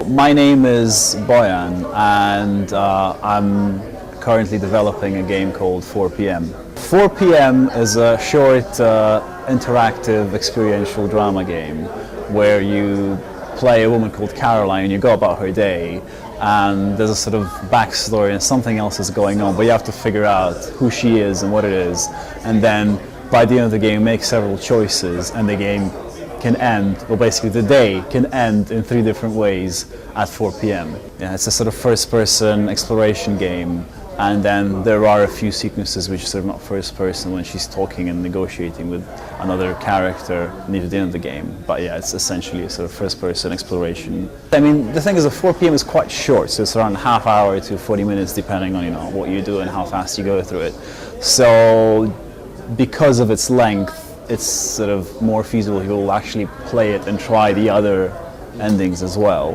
my name is Bojan, and I'm currently developing a game called 4 p.m. 4 p.m. is a short, interactive, experiential drama game where you play a woman called Caroline and you go about her day, and there's a sort of backstory and something else is going on, but you have to figure out who she is and what it is, and then by the end of the game make several choices, and the game can end, well basically the day can end in 3 different ways at 4 p.m. Yeah, it's a sort of first-person exploration game, and then there are a few sequences which are sort of not first-person when she's talking and negotiating with another character near the end of the game. But yeah, it's essentially a sort of first-person exploration. I mean, the thing is that 4 p.m. is quite short, so it's around a half hour to 40 minutes depending on what you do and how fast you go through it. So because of its length, it's sort of more feasible you'll actually play it and try the other endings as well,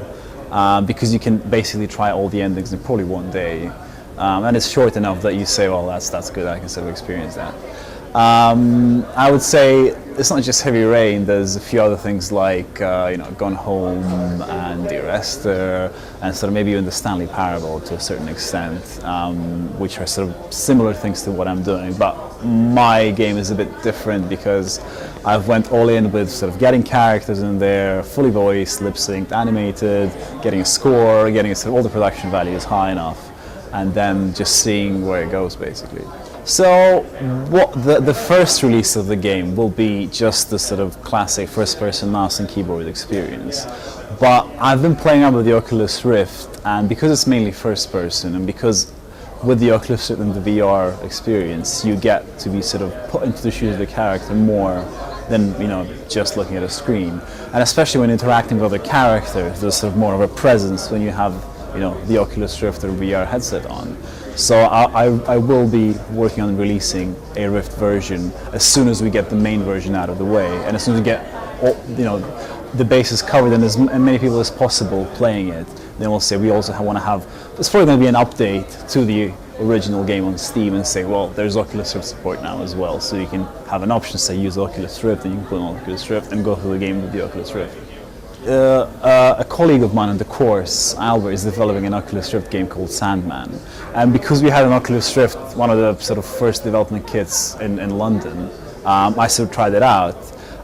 because you can basically try all the endings in probably one day, and it's short enough that you say, well, that's good, I can sort of experience that. I would say it's not just Heavy Rain, there's a few other things like Gone Home and Dear Esther, and sort of maybe even the Stanley Parable to a certain extent, which are sort of similar things to what I'm doing, but my game is a bit different because I've went all in with sort of getting characters in there, fully voiced, lip-synced, animated, getting a score, getting sort of all the production values high enough, and then just seeing where it goes basically. So the first release of the game will be just the sort of classic first-person mouse and keyboard experience. But I've been playing up with the Oculus Rift, and because it's mainly first-person, and because with the Oculus Rift and the VR experience, you get to be sort of put into the shoes of the character more than just looking at a screen. And especially when interacting with other characters, there's sort of more of a presence when you have the Oculus Rift or VR headset on. So I will be working on releasing a Rift version as soon as we get the main version out of the way, and as soon as we get all, the bases covered and as many people as possible playing it. Then we'll say we also want to have, it's probably going to be an update to the original game on Steam and say, well, there's Oculus Rift support now as well, so you can have an option, say use Oculus Rift, and you can put on Oculus Rift and go through the game with the Oculus Rift. A colleague of mine on the course, Albert, is developing an Oculus Rift game called Sandman. And because we had an Oculus Rift, one of the sort of first development kits in London, I sort of tried it out.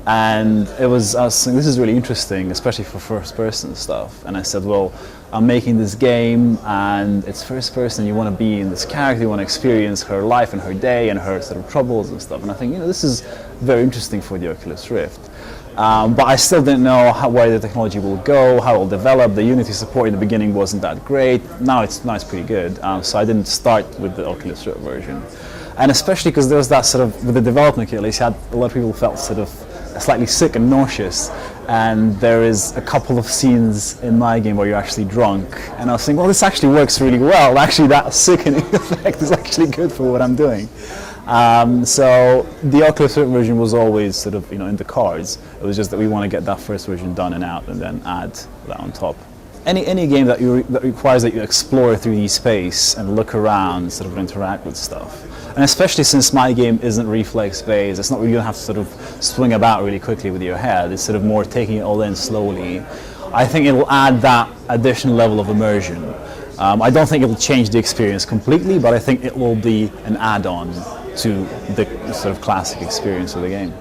And I was saying, this is really interesting, especially for first-person stuff. And I said, well, I'm making this game, and it's first-person, you want to be in this character, you want to experience her life and her day and her sort of troubles and stuff. And I think, this is very interesting for the Oculus Rift. But I still didn't know where the technology will go, how it will develop. The Unity support in the beginning wasn't that great. Now it's pretty good. So I didn't start with the Oculus Rift version. And especially because there was that sort of, with the development kit at least, a lot of people felt sort of slightly sick and nauseous. And there is a couple of scenes in my game where you're actually drunk. And I was thinking, well, this actually works really well. Actually, that sickening effect is actually good for what I'm doing. So the Oculus Rift version was always sort of in the cards. It was just that we want to get that first version done and out, and then add that on top. Any game that requires that you explore 3D space and look around, sort of interact with stuff. And especially since my game isn't reflex based, it's not really, you don't have to sort of swing about really quickly with your head. It's sort of more taking it all in slowly. I think it will add that additional level of immersion. I don't think it will change the experience completely, but I think it will be an add-on to the sort of classic experience of the game.